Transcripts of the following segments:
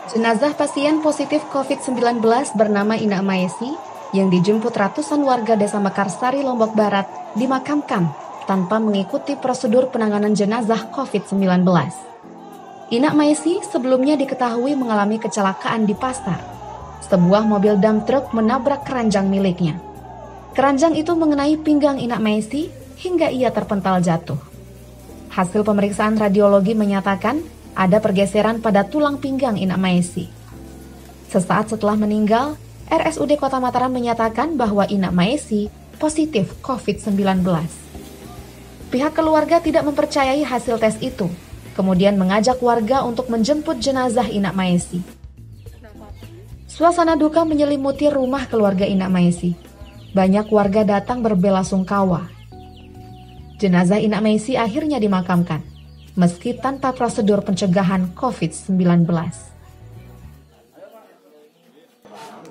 Jenazah pasien positif COVID-19 bernama Ina Maesi yang dijemput ratusan warga Desa Mekarsari, Lombok Barat, dimakamkan tanpa mengikuti prosedur penanganan jenazah COVID-19. Ina Maesi sebelumnya diketahui mengalami kecelakaan di pasar. Sebuah mobil dump truck menabrak keranjang miliknya. Keranjang itu mengenai pinggang Ina Maesi hingga ia terpental jatuh. Hasil pemeriksaan radiologi menyatakan ada pergeseran pada tulang pinggang Ina Maesi. Sesaat setelah meninggal, RSUD Kota Mataram menyatakan bahwa Ina Maesi positif COVID-19. Pihak keluarga tidak mempercayai hasil tes itu, kemudian mengajak warga untuk menjemput jenazah Ina Maesi. Suasana duka menyelimuti rumah keluarga Ina Maesi. Banyak warga datang berbelasungkawa. Jenazah Ina Maesi akhirnya dimakamkan, meski tanpa prosedur pencegahan COVID-19.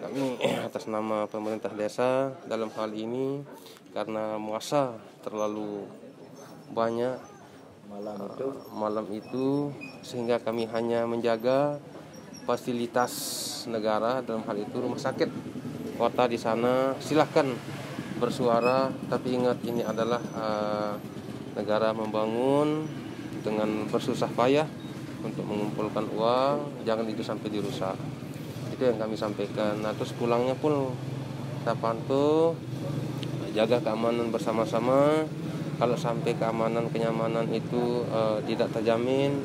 Kami atas nama pemerintah desa dalam hal ini karena masa terlalu banyak malam itu sehingga kami hanya menjaga fasilitas negara, dalam hal itu rumah sakit kota di sana. Silahkan bersuara, tapi ingat ini adalah negara membangun dengan bersusah payah untuk mengumpulkan uang, jangan itu sampai dirusak. Itu yang kami sampaikan. Nah, terus pulangnya pun kita pantau, jaga keamanan bersama-sama. Kalau sampai keamanan kenyamanan itu tidak terjamin,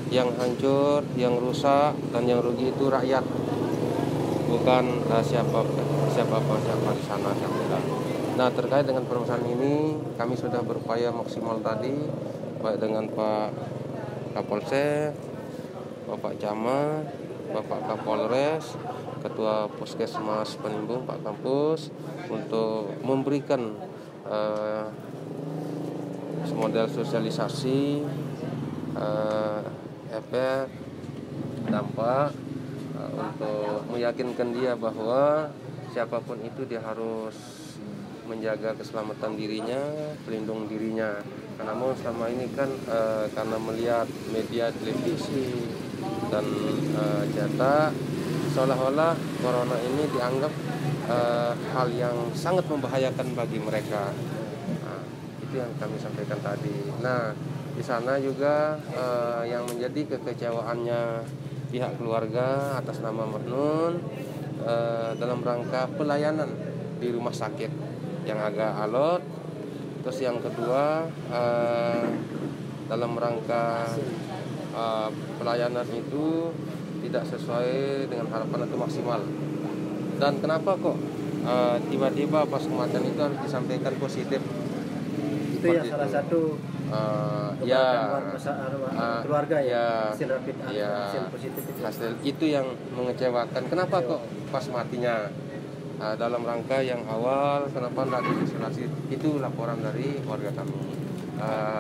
yang hancur, yang rusak dan yang rugi itu rakyat, bukan siapa di sana. Nah, terkait dengan permasalahan ini kami sudah berupaya maksimal tadi, baik dengan Pak Kapolsek, Bapak Camat, Bapak Kapolres, Ketua Puskesmas Penimbung, Pak Kampus, untuk memberikan model sosialisasi efek dampak untuk meyakinkan dia bahwa siapapun itu dia harus menjaga keselamatan dirinya, pelindung dirinya. Namun selama ini kan karena melihat media televisi dan cetak, seolah-olah corona ini dianggap hal yang sangat membahayakan bagi mereka. Nah, itu yang kami sampaikan tadi. Nah, di sana juga yang menjadi kekecewaannya pihak keluarga atas nama Mernun dalam rangka pelayanan di rumah sakit yang agak alot. Terus yang kedua dalam rangka pelayanan itu tidak sesuai dengan harapan atau maksimal. Dan kenapa kok tiba-tiba pas kematian itu harus disampaikan positif? Itu ya salah satu keluarga ya, hasil rapid hasil positif itu. Hasil itu yang mengecewakan. Kenapa kok pas matinya? Dalam rangka yang awal kenapa tidak diisolasi? Itu laporan dari warga kami.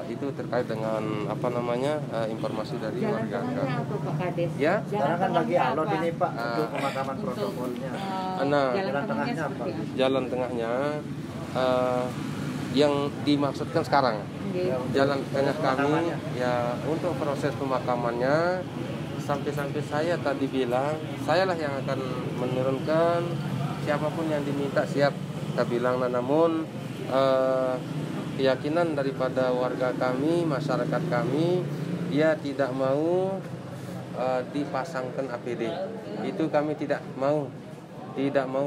Itu terkait dengan informasi dari warga kami. Ya, sekarang kan lagi alot ini Pak untuk pemakaman protokolnya. Jalan tengahnya apa? Jalan tengahnya yang dimaksudkan sekarang. Jalan tengah kami ya untuk proses pemakamannya, sampai saya tadi bilang sayalah yang akan menurunkan, siapapun yang diminta siap kita bilang. Namun keyakinan daripada warga kami, masyarakat kami, dia tidak mau dipasangkan APD. Itu kami tidak mau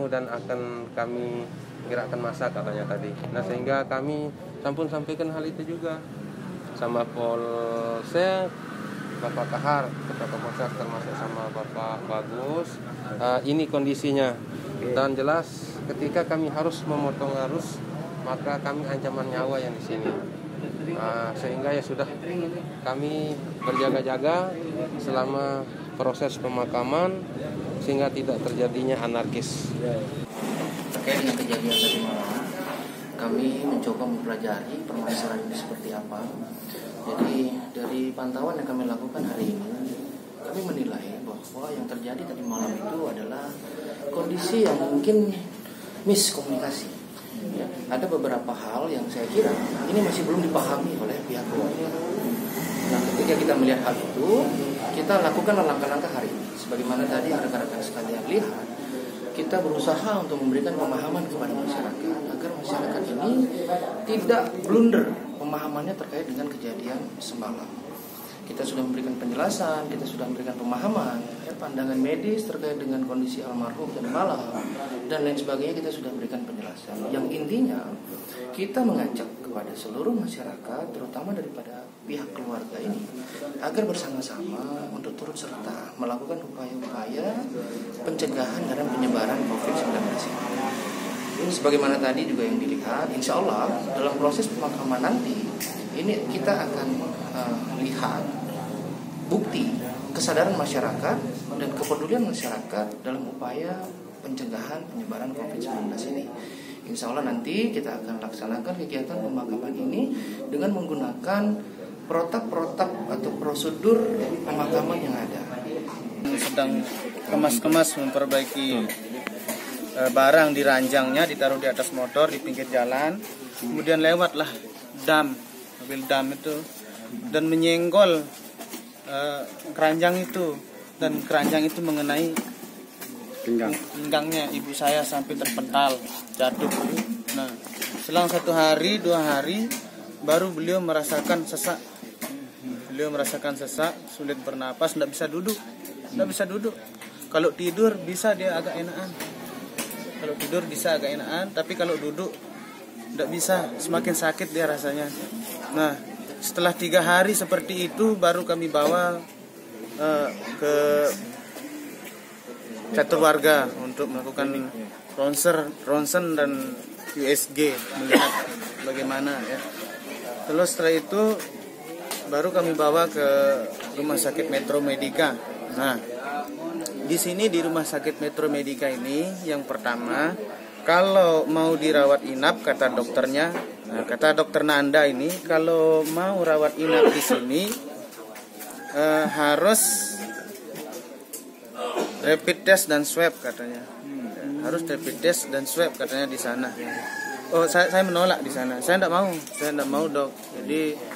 dan akan kami gerakkan massa katanya tadi. Nah, sehingga kami sampaikan hal itu juga sama Polsek, Bapak Kahar, Ketua Kapolsek, termasuk sama Bapak Bagus. Ini kondisinya. Dan jelas ketika kami harus memotong arus, maka kami ancaman nyawa yang di sini. Sehingga ya sudah kami berjaga-jaga selama proses pemakaman sehingga tidak terjadinya anarkis. Terkait dengan kejadian tadi malam, kami mencoba mempelajari permasalahan ini seperti apa. Jadi dari pantauan yang kami lakukan hari ini, kami menilai bahwa yang terjadi tadi malam itu adalah kondisi yang mungkin miskomunikasi. Ya, ada beberapa hal yang saya kira ini masih belum dipahami oleh pihak keluarga. Nah, ketika ketika kita melihat hal itu, kita lakukan langkah-langkah hari ini. Sebagaimana tadi rekan-rekan sekalian lihat, kita berusaha untuk memberikan pemahaman kepada masyarakat agar masyarakat ini tidak blunder pemahamannya terkait dengan kejadian semalam. Kita sudah memberikan penjelasan, kita sudah memberikan pemahaman, pandangan medis terkait dengan kondisi almarhum dan malam dan lain sebagainya, kita sudah berikan penjelasan. Yang intinya kita mengajak kepada seluruh masyarakat, terutama daripada pihak keluarga ini, agar bersama-sama untuk turut serta melakukan upaya-upaya pencegahan dan penyebaran COVID-19 ini. Sebagaimana tadi juga yang dilihat, insya Allah dalam proses pemakaman nanti ini kita akan lihat bukti kesadaran masyarakat dan kepedulian masyarakat dalam upaya pencegahan penyebaran COVID-19 ini. Insya Allah nanti kita akan laksanakan kegiatan pemakaman ini dengan menggunakan protap-protap atau prosedur pemakaman yang ada. Sedang kemas-kemas memperbaiki barang di ranjangnya, ditaruh di atas motor di pinggir jalan. Kemudian lewatlah mobil dam itu, dan menyenggol keranjang itu, dan keranjang itu mengenai pinggangnya ibu saya sampai terpental, jatuh. Nah, selang 1 hari 2 hari baru beliau merasakan sesak. Sulit bernapas, tidak bisa duduk. Kalau tidur bisa dia agak enakan. Tapi kalau duduk tidak bisa, semakin sakit dia rasanya. Nah, setelah 3 hari seperti itu baru kami bawa ke catur warga untuk melakukan ronsen dan USG, melihat bagaimana ya. Terus setelah itu baru kami bawa ke Rumah Sakit Metro Medica. Nah, di sini di Rumah Sakit Metro Medica ini yang pertama, kalau mau dirawat inap, kata dokternya, kata dokter Nanda ini, kalau mau rawat inap di sini harus rapid test dan swab katanya. Harus rapid test dan swab katanya di sana. Oh, saya menolak di sana. Saya tidak mau dok. Jadi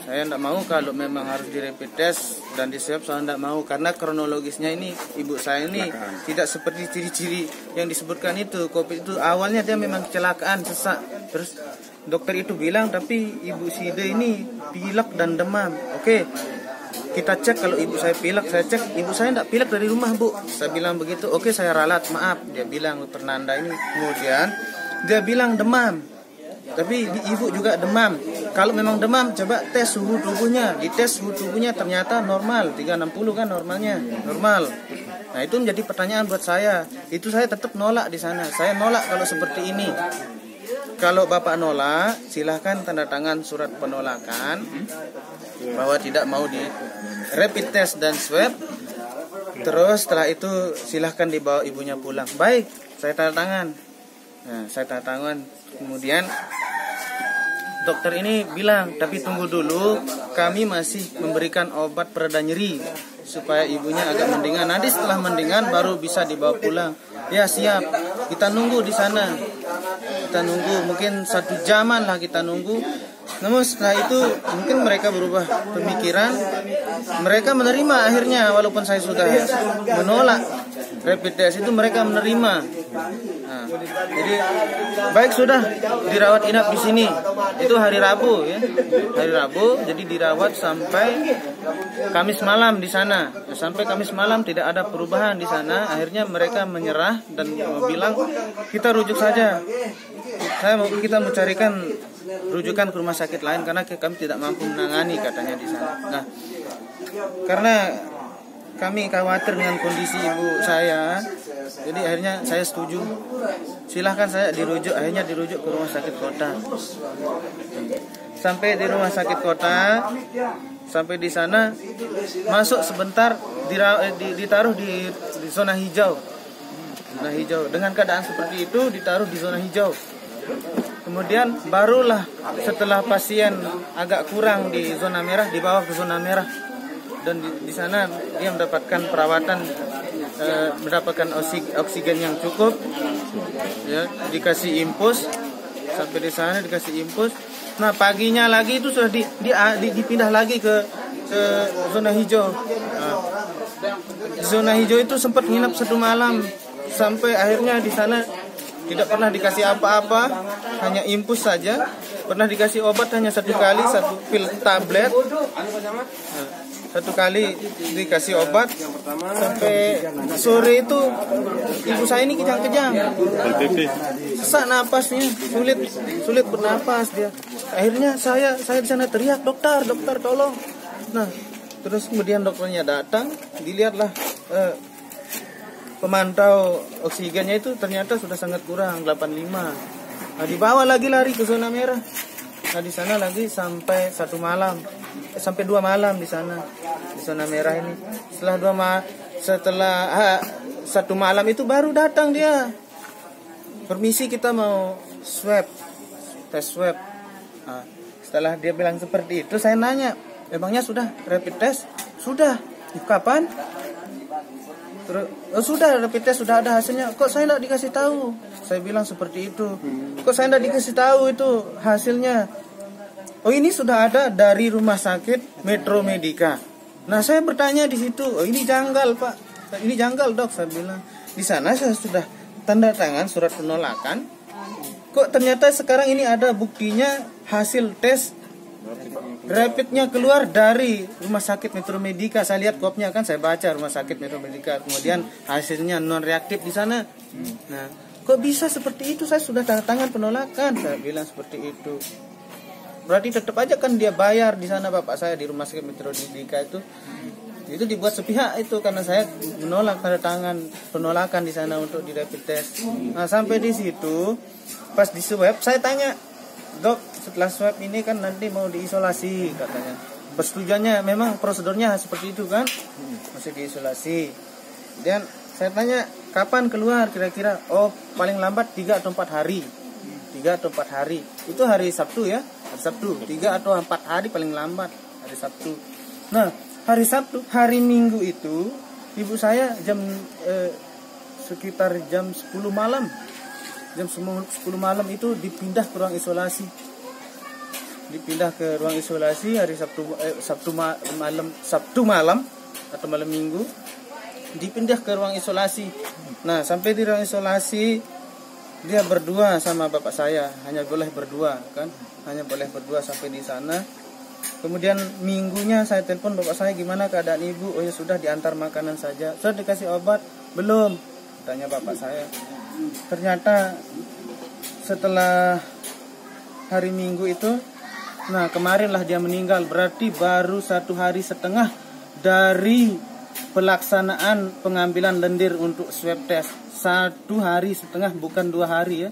saya tidak mau kalau memang harus di rapid test dan di swab, saya tidak mau karena kronologisnya ini ibu saya ini tidak seperti ciri-ciri yang disebutkan itu. COVID itu awalnya dia memang kecelakaan, sesak. Terus dokter itu bilang tapi ibu Side ini pilek dan demam. Oke, kita cek kalau ibu saya pilek, saya cek ibu saya tidak pilek dari rumah bu. Saya bilang begitu. Oke, saya ralat, maaf. Dia bilang dokter Nanda ini. Kemudian dia bilang demam. Tapi ibu juga demam. Kalau memang demam, coba tes suhu tubuhnya. Dites suhu tubuhnya ternyata normal, 360 kan normalnya, normal. Nah, itu menjadi pertanyaan buat saya. Itu saya tetap nolak di sana. Saya nolak kalau seperti ini. Kalau Bapak nolak, silahkan tanda tangan surat penolakan bahwa tidak mau di rapid test dan swab. Terus setelah itu silahkan dibawa ibunya pulang. Baik, saya tanda tangan. Nah, saya tanda tangan. Kemudian dokter ini bilang, tapi tunggu dulu, kami masih memberikan obat pereda nyeri supaya ibunya agak mendingan. Nanti setelah mendingan baru bisa dibawa pulang. Ya siap, kita nunggu di sana. Kita nunggu mungkin 1 jaman lah kita nunggu. Namun setelah itu mungkin mereka berubah pemikiran. Mereka menerima akhirnya, walaupun saya sudah menolak rapid test itu, mereka menerima. Nah, jadi baik sudah dirawat inap di sini. Itu hari Rabu ya. Hari Rabu, jadi dirawat sampai Kamis malam di sana. Sampai Kamis malam tidak ada perubahan di sana. Akhirnya mereka menyerah dan bilang kita rujuk saja. Kita mau carikan rujukan ke rumah sakit lain karena kami tidak mampu menangani katanya di sana. Nah, karena kami khawatir dengan kondisi ibu saya, jadi akhirnya saya setuju. Silahkan saya dirujuk, akhirnya dirujuk ke rumah sakit kota. Sampai di rumah sakit kota, sampai di sana masuk sebentar, ditaruh di zona hijau. Zona hijau. Dengan keadaan seperti itu ditaruh di zona hijau. Kemudian barulah setelah pasien agak kurang di zona merah dibawa ke zona merah, dan di sana dia mendapatkan perawatan, mendapatkan oksigen yang cukup, ya, dikasih infus, sampai di sana dikasih infus. Nah paginya lagi itu sudah dipindah lagi ke ke zona hijau. Nah, zona hijau itu sempat nginap 1 malam sampai akhirnya di sana tidak pernah dikasih apa-apa, hanya infus saja. Pernah dikasih obat hanya 1 kali, 1 pil tablet. Nah, 1 kali dikasih obat sampai sore itu ibu saya ini kejang-kejang, sesak napasnya, sulit bernapas dia. Akhirnya saya di sana teriak, dokter tolong. Nah, terus kemudian dokternya datang, dilihatlah pemantau oksigennya itu ternyata sudah sangat kurang, 85. Nah, dibawa lagi lari ke zona merah. Nah, di sana lagi sampai 1 malam, sampai 2 malam di sana, di zona merah ini. Setelah 1 malam itu baru datang dia. Permisi, kita mau tes swab. Nah, setelah dia bilang seperti itu, saya nanya, emangnya sudah rapid test? Sudah. Kapan? Terus, sudah rapid test, sudah ada hasilnya. Kok saya tidak dikasih tahu? Saya bilang seperti itu. Kok saya tidak dikasih tahu itu hasilnya? Oh, ini sudah ada dari rumah sakit Metro Medica. Nah, saya bertanya di situ. Oh, ini janggal, Pak. Ini janggal, Dok, saya bilang. Di sana saya sudah tanda tangan surat penolakan. Kok ternyata sekarang ini ada buktinya, hasil tes rapidnya keluar dari rumah sakit Metro Medica. Saya lihat kopnya kan, saya baca rumah sakit Metro Medica. Kemudian hasilnya non reaktif di sana. Nah, kok bisa seperti itu? Saya sudah tanda tangan penolakan, saya bilang seperti itu. Berarti tetap aja kan dia bayar di sana bapak saya di rumah sakit Metro Medica itu. Itu dibuat sepihak itu karena saya menolak, tanda tangan penolakan di sana untuk di rapid test. Nah, sampai di situ pas di swab saya tanya, "Dok, setelah swab ini kan nanti mau diisolasi," katanya. Persetujuannya memang prosedurnya seperti itu kan? Masih diisolasi. Dan saya tanya, "Kapan keluar kira-kira?" "Oh, paling lambat 3 atau 4 hari." 3 atau 4 hari. Itu hari Sabtu ya. Hari Sabtu. 3 atau 4 hari paling lambat hari Sabtu. Nah, hari Sabtu, hari Minggu itu ibu saya sekitar jam 10 malam. Jam 10 malam itu dipindah ke ruang isolasi. Dipindah ke ruang isolasi hari Sabtu malam atau malam Minggu. Dipindah ke ruang isolasi. Nah, sampai di ruang isolasi dia berdua sama bapak saya, hanya boleh berdua kan, hanya boleh berdua sampai di sana. Kemudian minggunya saya telepon bapak saya, "Gimana keadaan ibu?" "Oh ya sudah, diantar makanan saja." "Sudah dikasih obat?" "Belum," tanya bapak saya. Ternyata setelah hari Minggu itu, nah kemarinlah dia meninggal. Berarti baru 1 hari setengah dari pelaksanaan pengambilan lendir untuk swab test. 1 hari setengah, bukan 2 hari ya.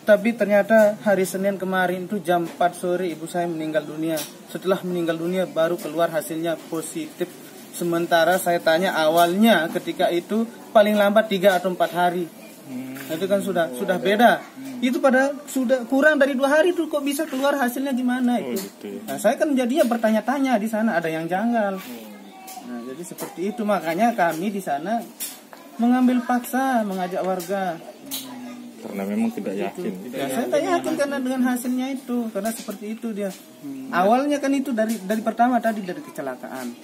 Tapi ternyata hari Senin kemarin itu jam 4 sore ibu saya meninggal dunia. Setelah meninggal dunia baru keluar hasilnya positif. Sementara saya tanya awalnya ketika itu paling lambat 3 atau 4 hari. Nah, itu kan sudah beda. Itu pada sudah kurang dari 2 hari tuh kok bisa keluar hasilnya gimana itu. Nah, saya kan jadinya bertanya-tanya di sana, ada yang janggal. Nah, jadi seperti itu, makanya kami di sana mengambil paksa mengajak warga. Karena memang tidak yakin. Ya, saya tidak yakin karena dengan hasilnya itu, karena seperti itu dia. Awalnya kan itu dari pertama tadi dari kecelakaan.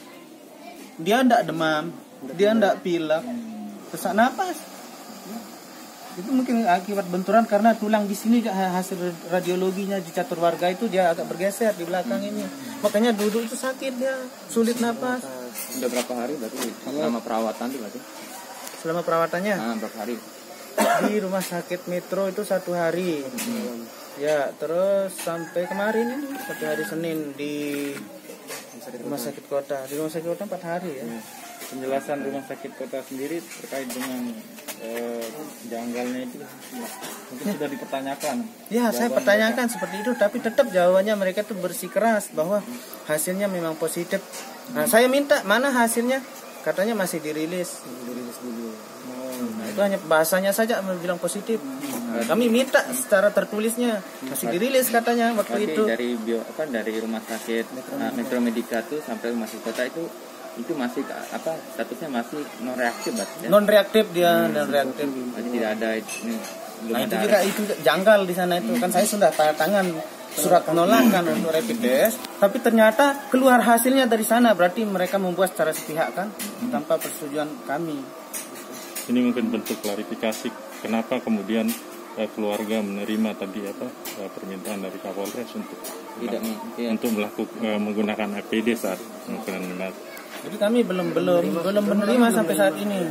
Dia tidak demam, dia tidak pilek, sesak napas. Itu mungkin akibat benturan karena tulang di sini hasil radiologinya di catur warga itu dia agak bergeser di belakang ini. Makanya duduk itu sakit dia, sulit napas. Sudah berapa hari berarti selama perawatan itu berarti? Selama perawatannya? Nah, berapa hari? Di rumah sakit Metro itu 1 hari. Ya, terus sampai kemarin ini 1 hari Senin di rumah sakit kota. Di rumah sakit kota 4 hari ya. Penjelasan rumah sakit kota sendiri terkait dengan janggalnya itu mungkin sudah dipertanyakan. Ya, saya pertanyakan seperti itu, tapi tetap jawabannya mereka tuh bersikeras bahwa hasilnya memang positif. Nah, saya minta mana hasilnya? Katanya masih dirilis dulu. Nah, itu hanya bahasanya saja bilang positif. Nah, kami minta secara tertulisnya masih dirilis katanya waktu itu. Dari rumah sakit Metro Medica tuh sampai rumah sakit kota itu masih statusnya masih non reaktif berarti ya? Non reaktif dia, non reaktif. Masih tidak ada ini. Nah, itu juga itu janggal di sana itu kan saya sudah tanda tangan surat penolakan untuk rapid test, tapi ternyata keluar hasilnya dari sana, berarti mereka membuat secara sepihak kan, tanpa persetujuan kami. Ini mungkin bentuk klarifikasi kenapa kemudian keluarga menerima tadi permintaan dari Kapolres untuk melakukan menggunakan APD saat menerima. Jadi kami belum menerima sampai saat ini.